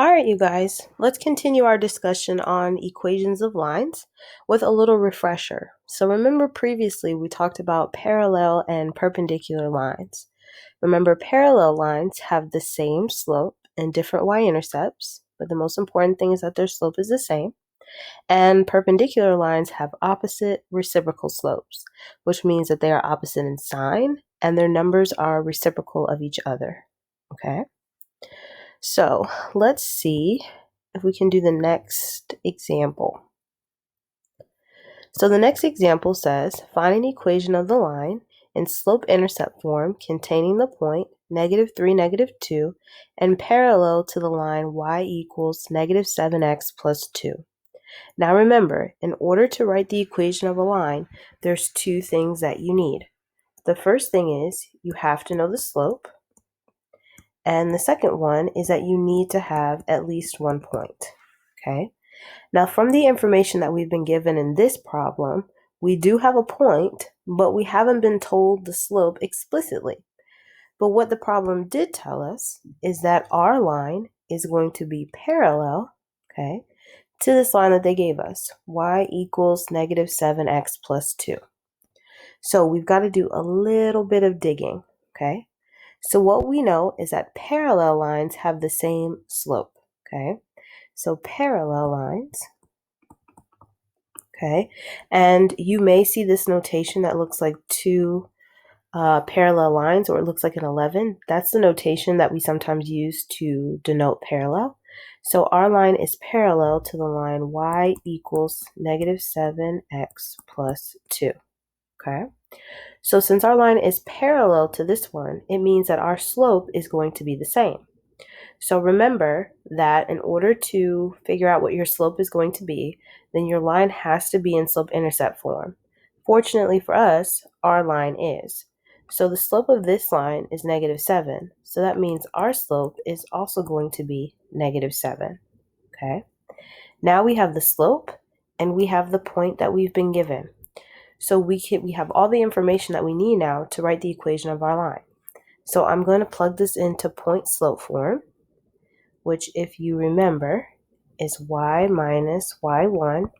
All right, you guys, let's continue our discussion on equations of lines with a little refresher. So remember previously we talked about parallel and perpendicular lines. Remember parallel lines have the same slope and different y-intercepts, but the most important thing is that their slope is the same. And perpendicular lines have opposite reciprocal slopes, which means that they are opposite in sign and their numbers are reciprocal of each other. Okay? So let's see if we can do the next example. So the next example says, find an equation of the line in slope-intercept form containing the point -3, -2, and parallel to the line y equals -7x plus 2. Now remember, in order to write the equation of a line, there's two things that you need. The first thing is you have to know the slope. And the second one is that you need to have at least 1 point, okay? Now, from the information that we've been given in this problem, we do have a point, but we haven't been told the slope explicitly. But what the problem did tell us is that our line is going to be parallel, okay, to this line that they gave us, y equals -7x plus 2. So we've got to do a little bit of digging, okay? So what we know is that parallel lines have the same slope, okay? So parallel lines, okay? And you may see this notation that looks like two parallel lines, or it looks like an 11. That's the notation that we sometimes use to denote parallel. So our line is parallel to the line y equals -7x plus 2, okay? So since our line is parallel to this one, it means that our slope is going to be the same. So remember that in order to figure out what your slope is going to be, then your line has to be in slope-intercept form. Fortunately for us, our line is. So the slope of this line is -7. So that means our slope is also going to be -7. Okay? Now we have the slope and we have the point that we've been given. So we have all the information that we need now to write the equation of our line. So I'm going to plug this into point slope form, which if you remember is y minus y1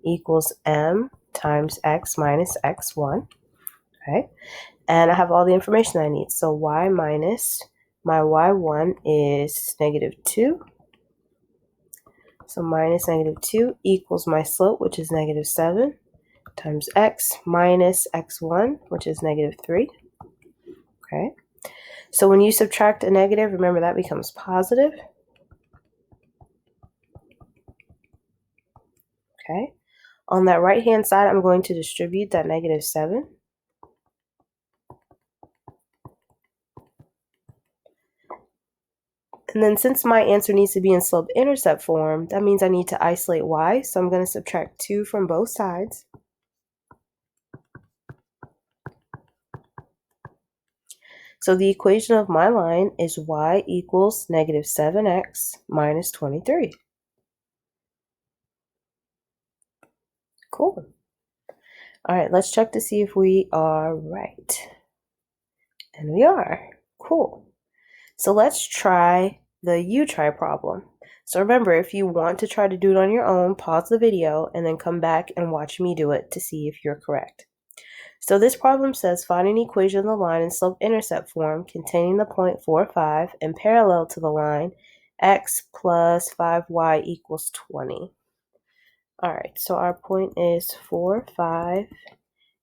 equals m times x minus x1. Okay, and I have all the information I need. So y minus my y1 is -2. So minus -2 equals my slope, which is -7. Times x minus x1, which is -3. Okay, so when you subtract a negative, remember that becomes positive. Okay, on that right hand side, I'm going to distribute that -7. And then since my answer needs to be in slope-intercept form, that means I need to isolate y, so I'm going to subtract 2 from both sides. So the equation of my line is y equals -7x minus 23. Cool. All right, let's check to see if we are right. And we are. Cool. So let's try the you try problem. So remember, if you want to try to do it on your own, pause the video and then come back and watch me do it to see if you're correct. So this problem says find an equation of the line in slope-intercept form containing the point 4, 5 and parallel to the line x plus 5y equals 20. All right, so our point is 4, 5,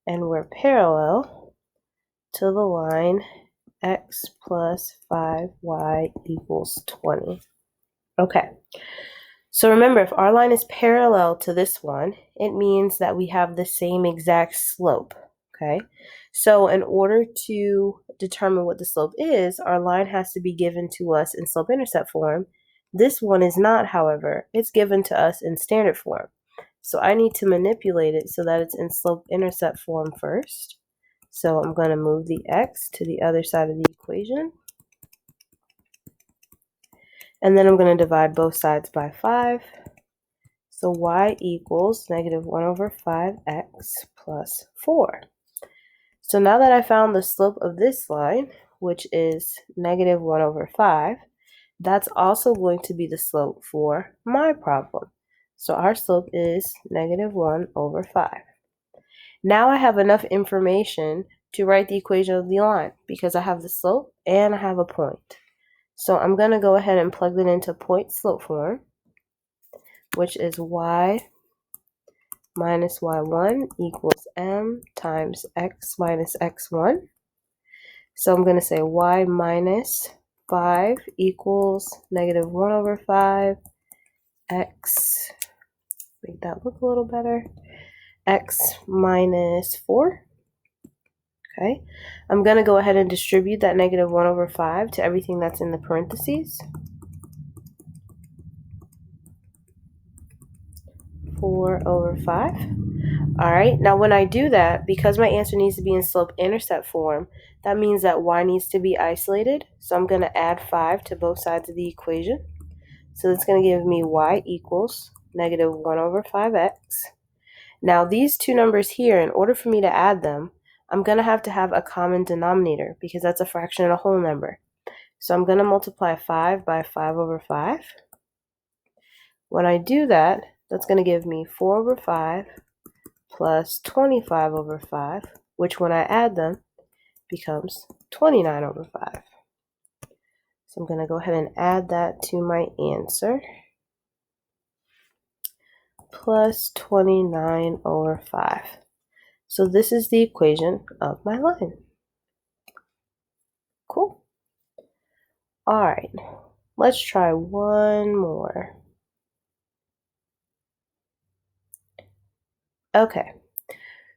and we're parallel to the line x plus 5y equals 20. Okay, so remember, if our line is parallel to this one, it means that we have the same exact slope. Okay, so in order to determine what the slope is, our line has to be given to us in slope-intercept form. This one is not, however. It's given to us in standard form. So I need to manipulate it so that it's in slope-intercept form first. So I'm going to move the x to the other side of the equation. And then I'm going to divide both sides by 5. So y equals -1/5x plus 4. So now that I found the slope of this line, which is -1/5, that's also going to be the slope for my problem. So our slope is -1/5. Now I have enough information to write the equation of the line because I have the slope and I have a point. So I'm going to go ahead and plug it into point slope form, which is y minus y1 equals m times x minus x1. So I'm going to say y minus 5 equals -1/5 x, make that look a little better, x minus 4. Okay, I'm going to go ahead and distribute that -1/5 to everything that's in the parentheses. 4/5. All right, now when I do that, because my answer needs to be in slope-intercept form, that means that y needs to be isolated. So I'm going to add 5 to both sides of the equation. So that's going to give me y equals -1/5x. Now these two numbers here, in order for me to add them, I'm going to have a common denominator because that's a fraction and a whole number. So I'm going to multiply 5 by 5/5. When I do that, that's going to give me 4/5 plus 25/5, which when I add them becomes 29/5. So I'm going to go ahead and add that to my answer. Plus 29/5. So this is the equation of my line. Cool. All right, let's try one more. Okay,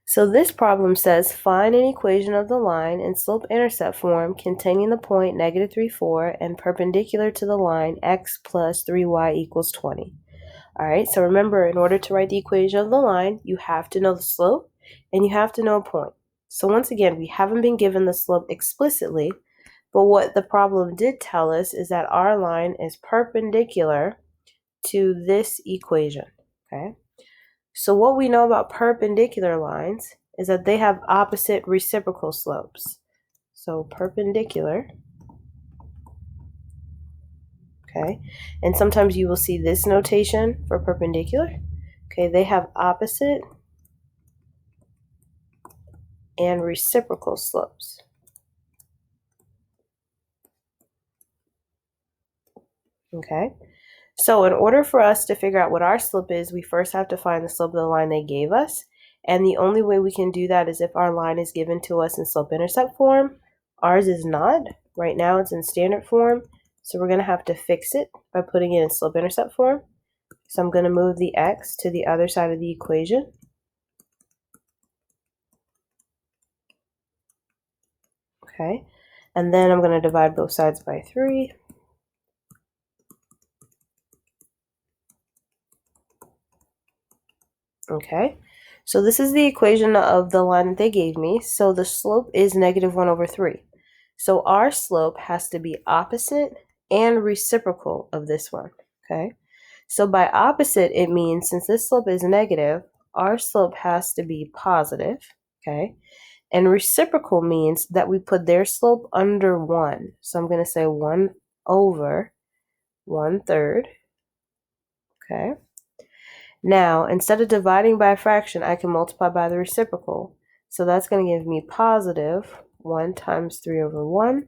so this problem says find an equation of the line in slope-intercept form containing the point -3, 4 and perpendicular to the line x plus 3y equals 20. All right, so remember, in order to write the equation of the line, you have to know the slope and you have to know a point. So once again, we haven't been given the slope explicitly, but what the problem did tell us is that our line is perpendicular to this equation, okay? So what we know about perpendicular lines is that they have opposite reciprocal slopes. So perpendicular, okay? And sometimes you will see this notation for perpendicular. Okay, they have opposite and reciprocal slopes. Okay, so in order for us to figure out what our slope is, we first have to find the slope of the line they gave us. And the only way we can do that is if our line is given to us in slope-intercept form. Ours is not. Right now it's in standard form. So we're going to have to fix it by putting it in slope-intercept form. So I'm going to move the x to the other side of the equation. Okay, and then I'm going to divide both sides by 3. Okay, so this is the equation of the line that they gave me. So the slope is -1/3. So our slope has to be opposite and reciprocal of this one. Okay, so by opposite, it means since this slope is negative, our slope has to be positive. Okay, and reciprocal means that we put their slope under 1. So I'm going to say 1/1/3. Okay. Now, instead of dividing by a fraction, I can multiply by the reciprocal. So that's going to give me positive 1 times 3/1,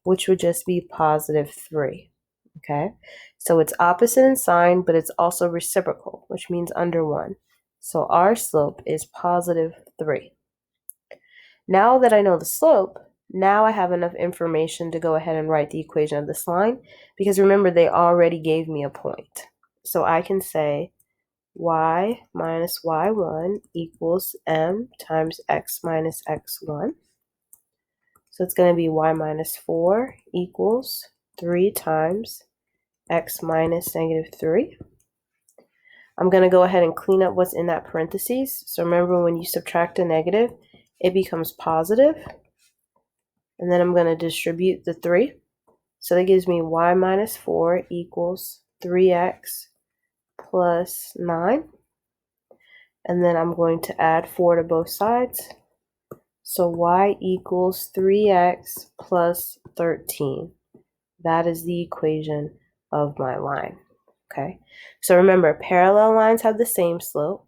which would just be positive 3. Okay, so it's opposite in sign, but it's also reciprocal, which means under 1. So our slope is positive 3. Now that I know the slope, now I have enough information to go ahead and write the equation of this line, because remember, they already gave me a point. So I can say y minus y1 equals m times x minus x1. So it's going to be y minus 4 equals 3 times x minus -3. I'm going to go ahead and clean up what's in that parentheses. So remember, when you subtract a negative, it becomes positive. And then I'm going to distribute the 3. So that gives me y minus 4 equals 3x plus 9. And then I'm going to add 4 to both sides. So y equals 3x plus 13. That is the equation of my line. Okay, so remember, parallel lines have the same slope.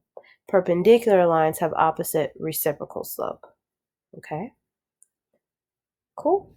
Perpendicular lines have opposite reciprocal slope. Okay, cool.